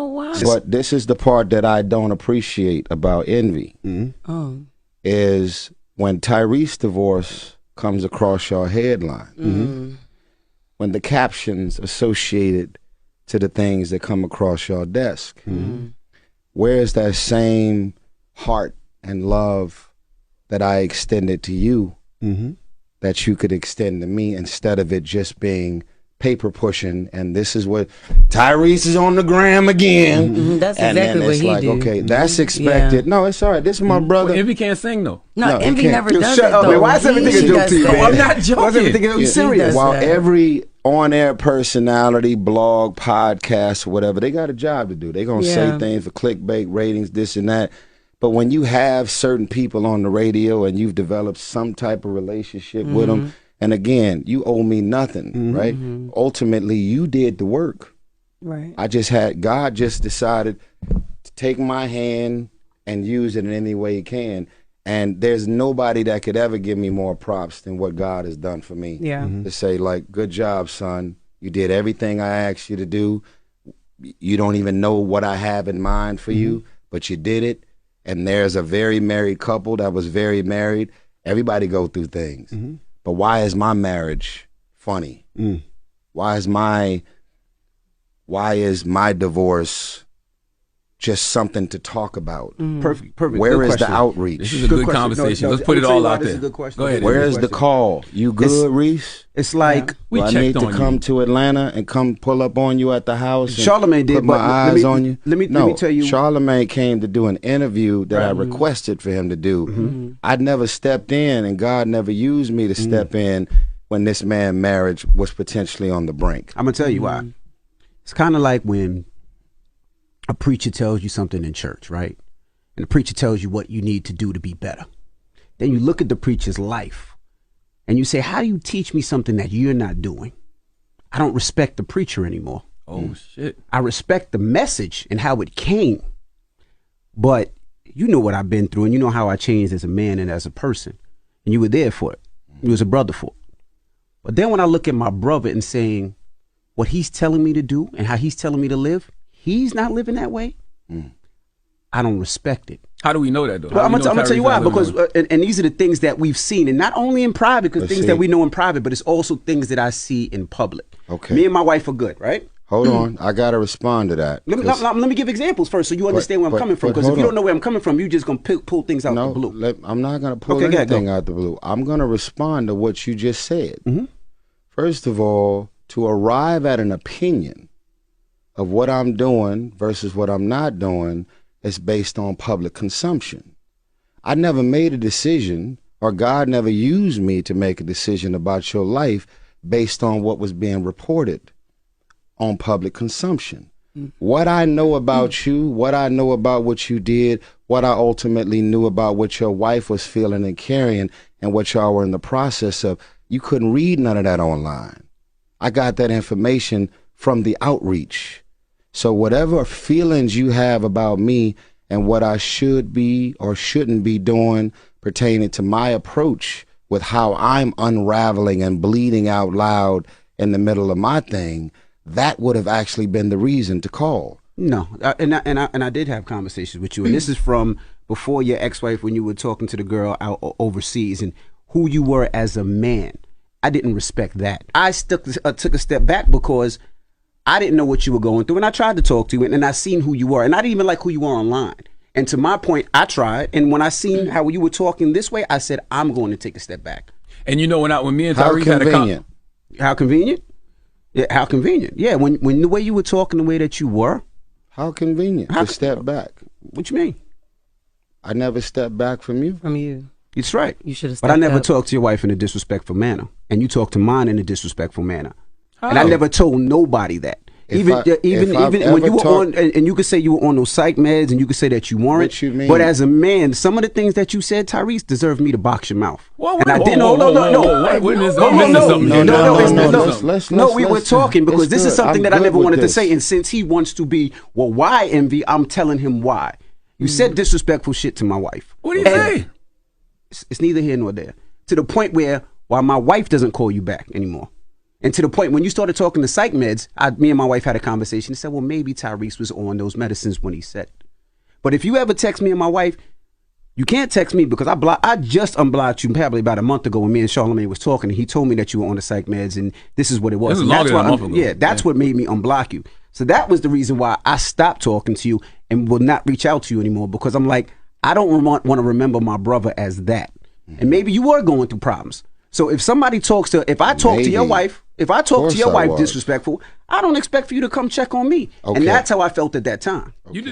wow. But this is the part that I don't appreciate about Envy. Is when Tyrese divorce comes across your headline, when the captions associated to the things that come across your desk, where is that same heart and love that I extended to you that you could extend to me, instead of it just being paper pushing, and this is what Tyrese is on the gram again. That's and exactly then what it's he like, do. okay, that's expected. No, it's all right. This is my brother. Well, Envy can't sing though. No, he Envy can't. never Yo, does shut it up, though. man. Why is everything a joke to you, does man? that. I'm not joking. Why is everything He serious? does While that. every on-air personality, blog, podcast, whatever, they got a job to do. They're going to say things for clickbait, ratings, this and that. But when you have certain people on the radio and you've developed some type of relationship with them, and again, you owe me nothing, right? Ultimately, you did the work. Right. God just decided to take my hand and use it in any way he can. And there's nobody that could ever give me more props than what God has done for me. Yeah. To say, like, good job, son. You did everything I asked you to do. You don't even know what I have in mind for you, but you did it. And there's a very married couple that was very married. Everybody go through things. But why is my marriage funny? Why is my divorce just something to talk about? Perfect. Where Good is the question. outreach? This is a good question. conversation. No, Let's put I'm it gonna tell all you why out this there. is a good question. Go ahead. Where Envy. is the call? You good, Reese? It's like We Do I checked need to on come you. to Atlanta and come pull up on you at the house? And Charlamagne did, put my but let eyes me- on you. let me tell you- Charlamagne came to do an interview that I requested for him to do. I'd never stepped in, and God never used me to step in when this man's marriage was potentially on the brink. I'm gonna tell you why. It's kind of like when a preacher tells you something in church, right? And the preacher tells you what you need to do to be better. Then you look at the preacher's life and you say, how do you teach me something that you're not doing? I don't respect the preacher anymore. Oh shit. I respect the message and how it came. But you know what I've been through, and you know how I changed as a man and as a person. And you were there for it. You was a brother for it. But then when I look at my brother and saying what he's telling me to do and how he's telling me to live, he's not living that way. I don't respect it. How do we know that though? Well, I'm gonna tell you why. Because Because and these are the things that we've seen, and not only in private, because Let's things see. that we know in private, but it's also things that I see in public. Okay. Me and my wife are good, right? Hold on, I gotta respond to that. Let me give examples first, so you understand where I'm but- coming from. but Because if hold you on. don't know where I'm coming from, you're just gonna pull things out No, the blue. I'm not gonna pull Okay, go ahead, anything go. out the blue. I'm gonna respond to what you just said. First of all, to arrive at an opinion of what I'm doing versus what I'm not doing is based on public consumption. I never made a decision, or God never used me to make a decision about your life based on what was being reported on public consumption. What I know about you, what I know about what you did, what I ultimately knew about what your wife was feeling and carrying, and what y'all were in the process of, you couldn't read none of that online. I got that information from the outreach. So whatever feelings you have about me and what I should be or shouldn't be doing pertaining to my approach with how I'm unraveling and bleeding out loud in the middle of my thing, that would have actually been the reason to call. No, and I did have conversations with you, and this is from before your ex-wife, when you were talking to the girl out overseas and who you were as a man. I didn't respect that. I took a step back because I didn't know what you were going through, and I tried to talk to you, and I seen who you were, and I didn't even like who you were online. And to my point, I tried, and when I seen how you were talking this way, I said, I'm going to take a step back. and you know when me and How Tyrese had a convenient. How convenient? Yeah, how convenient. Yeah, when the way you were talking, the way that you were. How convenient How to step back. What you mean? I never stepped back from you. From you. It's right. You should have But I stepped never up. talked to your wife in a disrespectful manner, and you talked to mine in a disrespectful manner. How? And I never told nobody that. If Even I've when ever you were talked- on, and you could say you were on those psych meds, and you could say that you weren't. What you mean? But as a man, some of the things that you said, Tyrese, deserved me to box your mouth. Whoa, and I whoa, didn't. whoa, No, whoa, no, whoa, no. wait, witness, No, I'm missing no, something no, here. no, No, it's- no, no, let's- no, we were let's- talking because it's this is good. something I'm that I good never with wanted to this. say. And since he wants to be, well, why Envy? I'm telling him why. You said disrespectful shit to my wife. What do you And say? It's neither here nor there. To the point where my wife doesn't call you back anymore. And to the point, when you started talking to psych meds, me and my wife had a conversation and said, well, maybe Tyrese was on those medicines when he said it. But if you ever text me and my wife, you can't text me because I just unblocked you probably about a month ago when me and Charlamagne was talking, and he told me that you were on the psych meds and this is what it was. This is longer than a month ago. Yeah, that's what made me unblock you. So that was the reason why I stopped talking to you and will not reach out to you anymore, because I'm like, I don't want to remember my brother as that. And maybe you were going through problems. So if somebody talks to, if I talk to your wife, disrespectful, I don't expect for you to come check on me. Okay. And that's how I felt at that time. You